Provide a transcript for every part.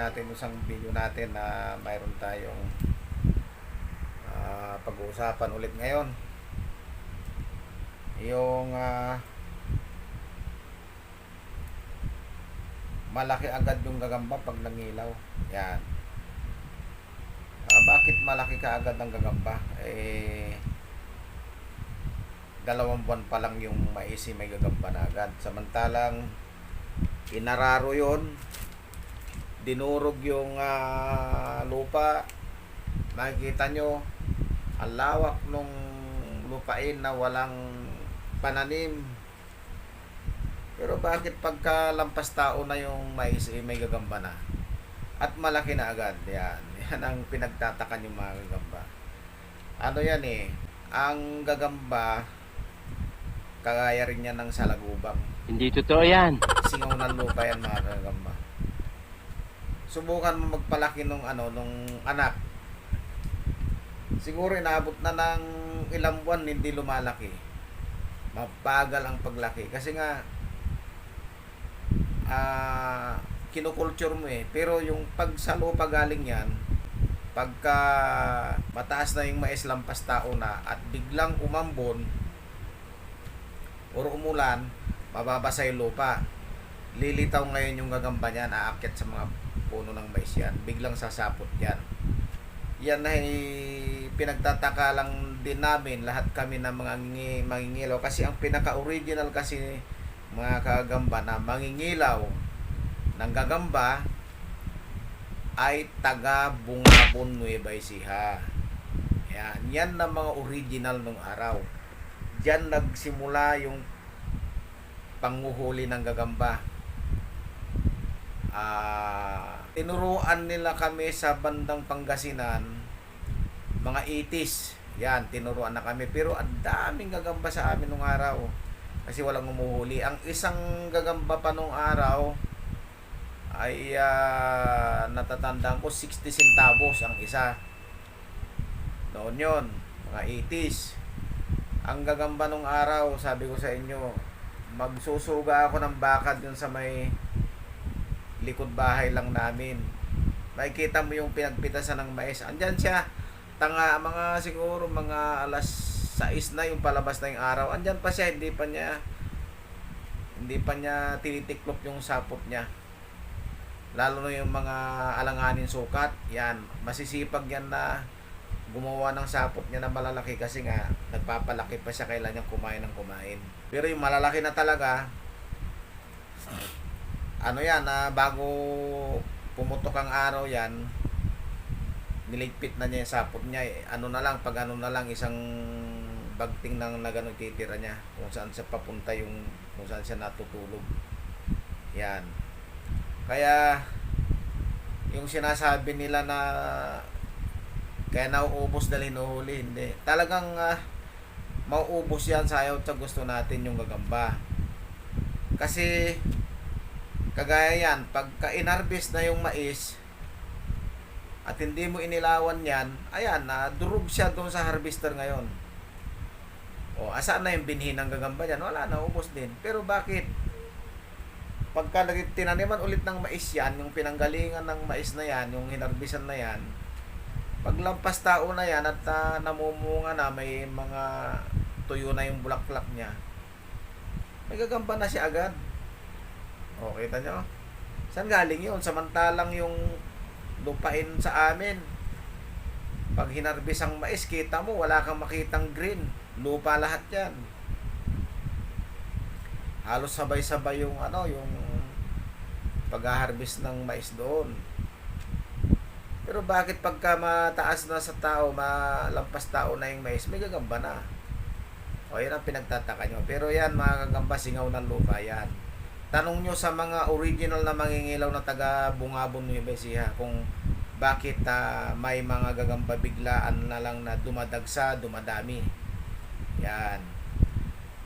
natin isang video natin na mayroon tayong pag-uusapan ulit ngayon. Yung malaki agad yung gagamba pag nangilaw. Yan. Bakit malaki ka agad ang gagamba? 2 buwan pa lang yung mais may gagamba na agad. Samantalang inararo yon, dinurog yung lupa. Makikita nyo ang lawak nung lupain na walang pananim. Pero bakit pagka lampas tao na yung mais may gagamba na at malaki na agad? Yan ang pinagtatakan yung mga gagamba. Ano yan ang gagamba kagaya rin yan ng salagubang. Hindi totoo yan. Singaw ng lupa yan mga gagamba. Subukan mo magpalaki nung anak. Siguro inaabot na ng ilang buwan hindi lumalaki. Mabagal ang paglaki kasi nga kinukulture mo pero yung pag sa lupa galing yan, pagka mataas na yung mais lampas tao na at biglang umambon or umulan, mababasa yung lupa. Lilitaw ngayon yung gagamba niyan, aakyat sa mga puno ng mais yan, biglang sasapot yan. Yan ay pinagtataka lang din namin, lahat kami na mga mangingilaw, kasi ang pinaka-original kasi mga kagamba na mangingilaw ng gagamba ay taga Bungabon, Nueva Ecija. Yan na mga original nung araw. Diyan nagsimula yung panguhuli ng gagamba. Tinuruan nila kami sa bandang Pangasinan, mga 80s. Yan, tinuruan na kami. Pero ang daming gagamba sa amin nung araw. Kasi walang umuhuli. Ang isang gagamba pa nung araw ay natatandaan ko 60 centavos ang isa. Noon yon, mga 80s. Ang gagamba nung araw, sabi ko sa inyo, magsusuga ako ng bakad yun sa may likod bahay lang namin. Makikita mo yung pinagpitasan ng mais. Andyan siya. Mga siguro mga alas 6 na yung palabas na yung araw. Andyan pa siya. Hindi pa niya tinitiklop yung sapot niya. Lalo na yung mga alanganin sukat. Yan. Masisipag yan na gumawa ng sapot niya na malalaki kasi nga nagpapalaki pa siya kailan niya kumain ng kumain. Pero yung malalaki na talaga, bago pumutok ang araw yan, niligpit na niya yung sapot niya. Isang bagting ng nagano titira niya kung saan siya papunta, kung saan siya natutulog. Yan. Kaya yung sinasabi nila na kaya nauubos dahil hinuhuli, hindi. Talagang mauubos yan sa ayaw at gusto natin yung gagamba. Kasi kagaya yan, pagka inharvest na yung mais at hindi mo inilawan yan, durog siya doon sa harvester ngayon. Asaan na yung binhi ng gagamba yan? Wala na, ubos din. Pero bakit? Pagka tinaniman ulit ng mais yan, yung pinanggalingan ng mais na yan, yung hinarbisan na yan, paglampas tao na yan at namumunga na, may mga tuyo na yung bulaklak niya, may gagamba na siya agad. Kita nyo? Saan galing yun? Samantalang yung lupain sa amin, pag hinarbis ang mais, kita mo, wala kang makitang green. Lupa lahat yan. Halos sabay-sabay yung pag-harvest ng mais doon. Pero bakit pagka mataas na sa tao, malampas tao na yung mais, may gagamba na? Yan ang pinagtataka nyo. Pero yan, mga gagamba, singaw ng lupa yan. Tanong nyo sa mga original na mangingilaw na taga Bungabon, Nueva Ecija, kung bakit may mga gagamba biglaan na lang na dumadagsa, dumadami. Yan.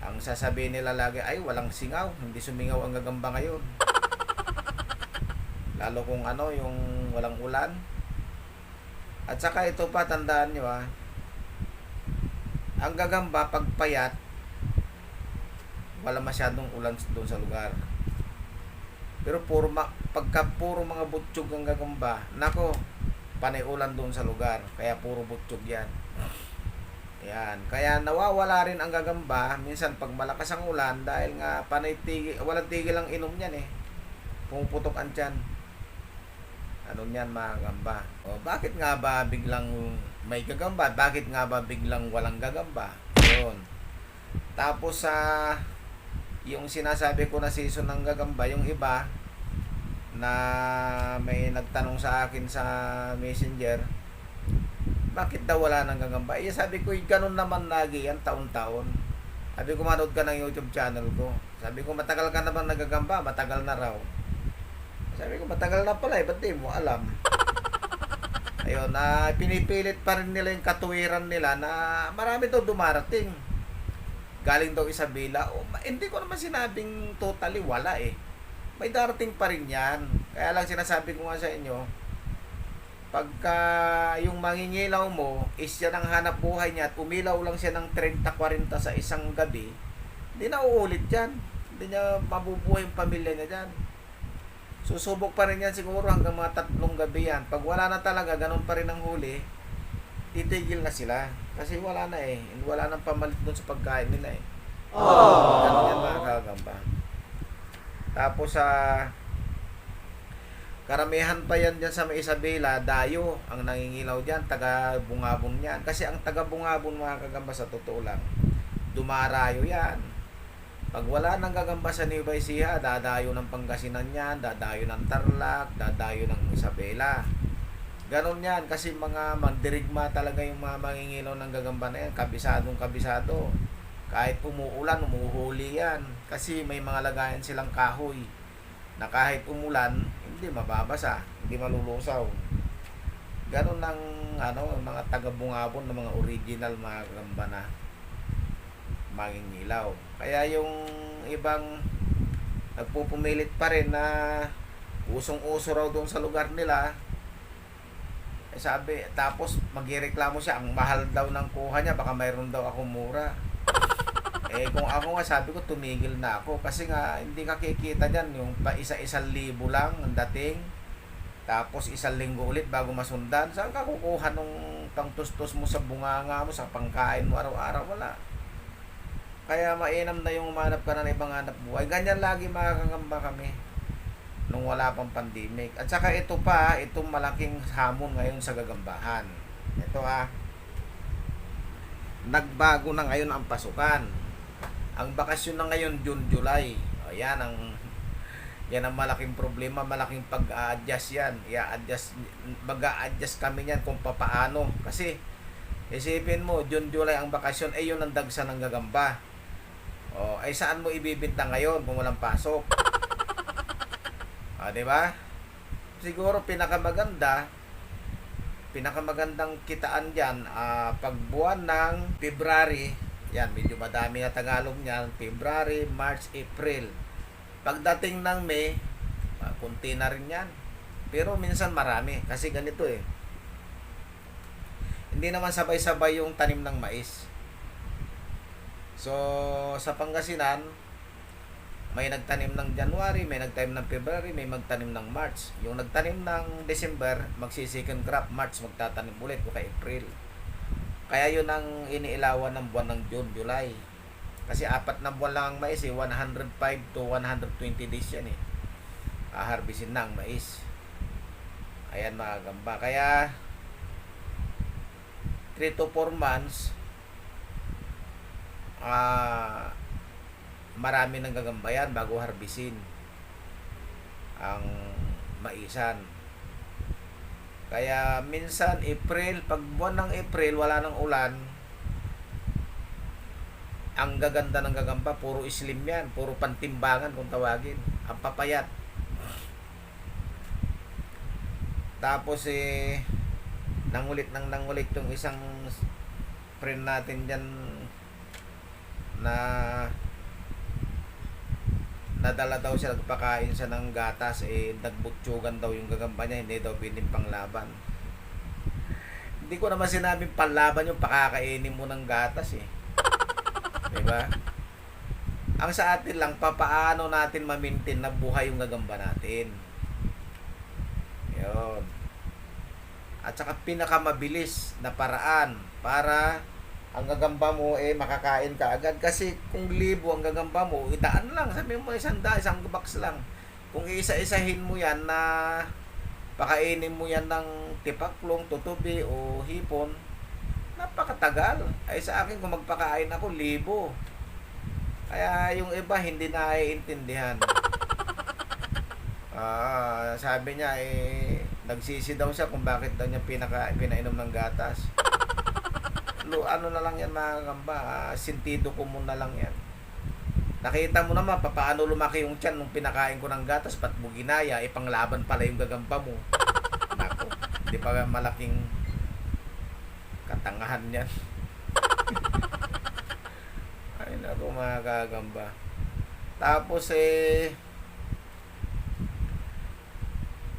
Ang sasabihin nila lagi ay walang singaw, hindi sumingaw ang gagamba ngayon. Lalo kung yung walang ulan. At saka ito pa, tandaan nyo ang gagamba pag payat, wala masyadong ulan doon sa lugar. Pero pagka puro mga butchog ang gagamba, nako, panay ulan doon sa lugar. Kaya puro butchog yan. Yan. Kaya nawawala rin ang gagamba minsan pag malakas ang ulan dahil nga panay tigil, walang tigil ang inom niyan eh. Pumuputok ang tiyan. Ano niyan mga gagamba? O, bakit nga ba biglang may gagamba? Bakit nga ba biglang walang gagamba? Yun. Tapos sa yung sinasabi ko na season ng gagamba, yung iba na may nagtanong sa akin sa Messenger, bakit daw wala nang gagamba? Eh sabi ko, ganun naman lagi yan taon-taon. Sabi ko, manood ka ng YouTube channel ko. Sabi ko, matagal ka na bang nagagamba? Matagal na raw. Sabi ko, matagal na pala eh, ba't di mo alam? Ayun, pinipilit pa rin nila yung katuwiran nila na marami daw dumarating. Galing daw Isabela. Hindi ko naman sinabing totally wala eh. May darating pa rin yan. Kaya lang sinasabi ko nga sa inyo, pagka yung mangingilaw mo is yan ang hanap buhay niya at umilaw lang siya ng 30-40 sa isang gabi, hindi na uulit yan. Hindi niya mabubuhay yung pamilya niya dyan. Susubok pa rin yan siguro hanggang mga 3 gabi yan. Pag wala na talaga, ganun pa rin ang huli, titigil na sila. Kasi wala na eh. Wala nang pamalit doon sa pagkain nila eh. Ganun yan mga kagamba. Tapos karamihan pa yan dyan sa may Isabela, dayo ang nangingilaw dyan, taga-bungabon yan. Kasi ang taga-bungabon mga kagamba sa totoo lang, dumarayo yan. Pag wala nang gagamba sa Nueva Ecija, dadayo ng Pangasinan yan, dadayo ng Tarlac, dadayo ng Isabela. Ganon yan, kasi mga mandirigma talaga yung mga mangingilaw ng gagamba na yan, kabisadong kabisado. Kahit umuulan, umuhuli yan. Kasi may mga lagayan silang kahoy na kahit umulan, hindi mababasa, hindi malulusaw. Ganon ang mga taga-bungabon ng mga original mga gagamba na mangingilaw. Kaya yung ibang nagpupumilit pa rin na usong-uso raw doon sa lugar nila, sabi, tapos magreklamo siya, ang mahal daw ng kuha niya, baka mayroon daw ako mura. Kung ako nga, sabi ko, tumigil na ako. Kasi nga, hindi ka kikita dyan. Yung pa isa-isang libo lang ang dating. Tapos, 1 linggo ulit bago masundan. Saan ka kukuha nung pangtustos mo sa bunganga mo, sa pangkain mo araw-araw? Wala. Kaya mainam na yung umanap ka na ng ibang hanap buhay. Ganyan lagi makakangamba kami nung wala pang pandemic. At saka ito pa, itong malaking hamon ngayon sa gagambahan. Ito nagbago na ngayon ang pasukan. Ang bakasyon na ngayon, June, July. Yan ang malaking problema, malaking pag-a-adjust yan. Mag-a-adjust kami yan kung papaano. Kasi, isipin mo, June, July ang bakasyon, yun ang dagsa ng gagamba. Saan mo ibibinta ngayon kung walang pasok? Diba? Siguro pinakamagandang kitaan dyan, pag buwan ng February, yan, medyo madami na Tagalog niyan, February, March, April. Pagdating ng May, kunti na rin yan. Pero minsan marami, kasi ganito eh. Hindi naman sabay-sabay yung tanim ng mais. So, sa Pangasinan, may nagtanim ng January, may nagtanim ng February, may magtanim ng March. Yung nagtanim ng December, magsi-second crop, March magtatanim ulit o kay April. Kaya yun ang iniilawan ng buwan ng June, July. Kasi 4 na buwan lang ang mais 105 to 120 days yan eh. Harvestin na ang mais. Ayan mga gamba. Kaya 3 to 4 months marami nang gagambayan bago harbisin ang maisan. Kaya minsan April, pag buwan ng April wala nang ulan, ang gaganda ng gagamba, puro slim yan, puro pantimbangan kung tawagin, ang papayat. Tapos nangulit yung isang friend natin dyan na nadala daw siya, nagpakain siya ng gatas, nagbutsugan daw yung gagamba niya, hindi daw piling panglaban. Hindi ko naman sinabing panlaban yung pakakainin mo ng gatas eh. Diba? Ang sa atin lang, papaano natin ma-maintain na buhay yung gagamba natin. Yun. At saka pinakamabilis na paraan para ang gagamba mo makakain ka agad. Kasi kung libo ang gagamba mo, itaan lang. Sabi mo isang box lang. Kung isa-isahin mo yan na pakainin mo yan ng tipaklong, tutubi o hipon, napakatagal. Ay sa akin kung magpakain ako, libo. Kaya yung iba hindi naiintindihan. Sabi niya nagsisi daw siya kung bakit daw niya pinainom ng gatas. Ano na lang yan mga gamba, sentido común na lang yan. Nakita mo naman paano lumaki yung tiyan nung pinakain ko ng gatas, ba't mo ginaya, panglaban pala yung gagamba mo. Nako, hindi pa malaking katangahan yan. Ay nako mga gagamba. Tapos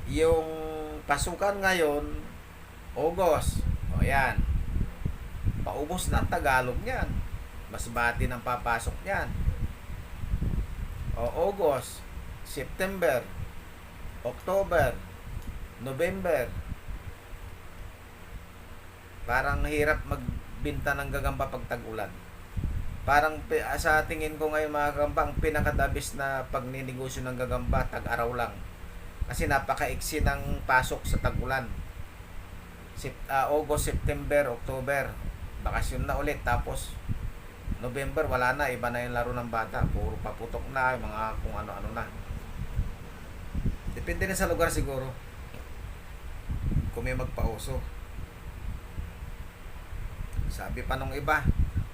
yung pasukan ngayon, August. O yan. Paubos na ang Tagalog niyan. Masbate ng papasok niyan. O August, September, October, November. Parang hirap magbinta ng gagamba pag tag-ulan. Parang sa tingin ko ngayon mga gagamba, ang pinakadabis na pagninegosyo ng gagamba, tag-araw lang. Kasi napaka-iksi ng pasok sa tag-ulan. August, September, October, bakasyon na ulit. Tapos November, wala na. Iba na yung laro ng bata. Puro paputok na, mga kung ano-ano na. Depende na sa lugar siguro. Kung may magpauso. Sabi pa nung iba,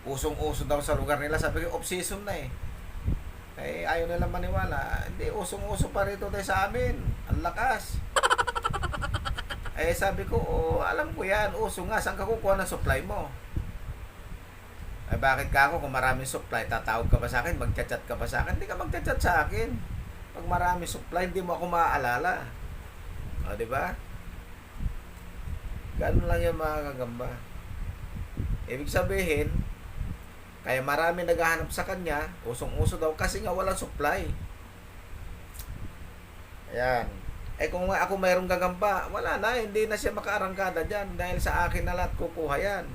usong-uso daw sa lugar nila. Sabi ko, off-season na ayaw nila maniwala. Hindi, usong-uso pa rito tayo sa amin. Ang lakas. Sabi ko, alam ko yan. Uso nga. Saan ka kukuha ng supply mo? Bakit ka ako? Kung maraming supply, tatawag ka ba sa akin? Magchat-chat ka ba sa akin? Hindi ka magchat-chat sa akin. Pag maraming supply, hindi mo ako maaalala. O, di ba? Ganun lang yung mga gagamba. Ibig sabihin, kaya marami naghahanap sa kanya, usong-uso daw kasi nga walang supply. Ayan. Kung ako mayroong gagamba, wala na, hindi na siya makaarangkada dyan dahil sa akin na lahat kukuha yan.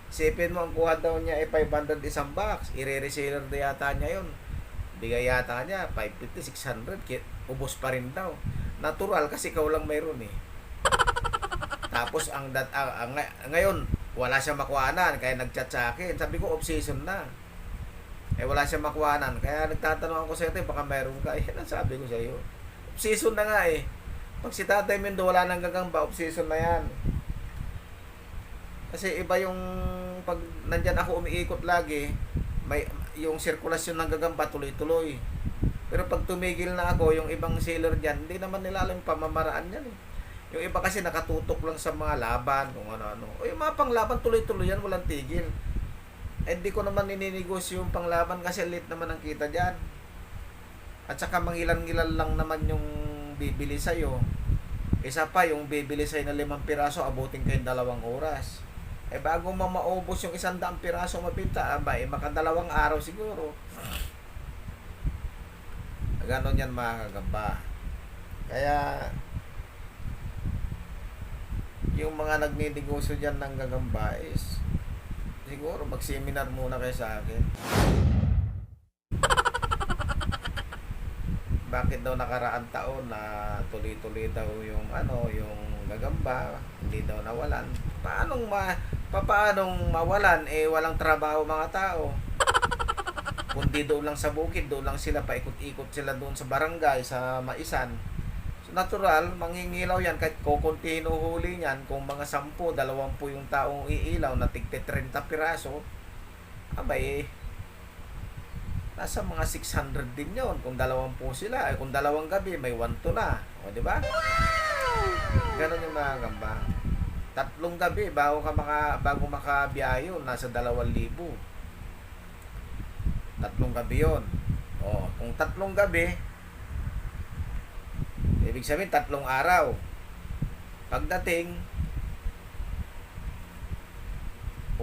Isipin mo, ang kuha daw niya 500 isang box, i-reseller na yata niya yun. Bigay yata niya 550, 600, ubos pa rin daw. Natural kasi ikaw lang mayroon Tapos ngayon, wala siya makuhanan, kaya nag-chat sa akin. Sabi ko, off-season na. Wala siya makuhanan. Kaya nagtatanong ako sa ito, baka meron ka. Yan ang sabi ko sa iyo. Off-season na nga Pag si Tatay Mendo wala nang gagamba, off-season na yan. Kasi iba yung pag nandyan ako umiikot lagi, yung sirkulasyon ng gagamba tuloy-tuloy. Pero pag tumigil na ako, yung ibang seller dyan, hindi naman nila alam yung pamamaraan yan Yung iba kasi nakatutok lang sa mga laban, kung ano-ano. O yung mga panglaban, tuloy-tuloy yan, walang tigil. Di ko naman ininegosyo yung panglaban kasi late naman ang kita dyan. At saka mangilan-ngilan lang naman yung bibili sa'yo. Isa pa, yung bibili sa'yo na 5 piraso, abutin kayo 2 oras. Bago maubos yung 100 piraso mabinta, maka 2 araw siguro. Ganon yan mga kagamba. Kaya yung mga nagninegosyo dyan ng gagamba siguro mag-seminar muna kayo sa akin. Bakit daw nakaraan taon na tuloy-tuloy daw yung yung gagamba, hindi daw nawalan. Paanong mawalan walang trabaho mga tao. Kundi doon lang sa bukid, doon lang sila paikot-ikot sila doon sa barangay, sa Maisan. Natural, mangingilaw yan kahit kukunti huli niyan. Kung mga 10, 20 yung taong iilaw na tigte 30 piraso, nasa mga 600 din yon kung 20 sila. Kung 2 gabi, may 1 na. O, di ba? Ganon yung mga gamba. 3 gabi, bago makabiyayo, nasa 2,000. 3 gabi yon. O, kung 3 gabi, ibig sabihin 3 araw. Pagdating,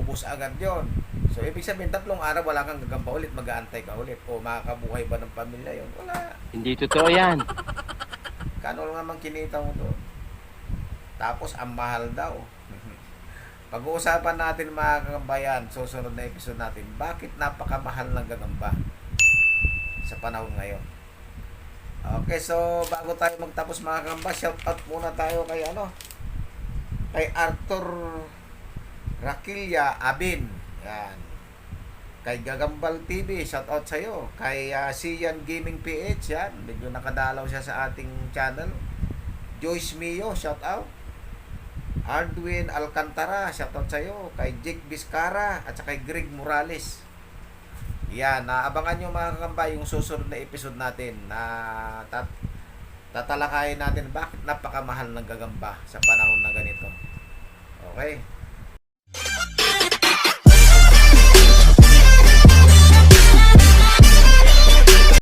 ubos agad yon. So, ibig sabihin, 3 araw wala kang gagamba ulit, mag-aantay ka ulit. O, makakabuhay ba ng pamilya yon? Wala. Hindi totoo yan. Kano lang naman kinita mo doon? Tapos, ang mahal daw. Pag-uusapan natin mga kagambayan, susunod na episode natin, bakit napakamahal ng gagamba sa panahon ngayon. Okay, so bago tayo magtapos mga kagamba, shout out muna tayo kay kay Arthur Raquilla Abin. Yan. Kay Gagambal TV, shout out sa iyo. Kay Sian Gaming PH, yan. Medyo nakadalaw siya sa ating channel. Joyce Mio, shout out. Ardwin Alcantara, shoutout sa iyo. Kay Jake Vizcara at saka kay Greg Morales. Yan, abangan nyo mga kakamba yung susunod na episode natin na tatalakayin natin bakit napakamahal ng gagamba sa panahon na ganito. Okay?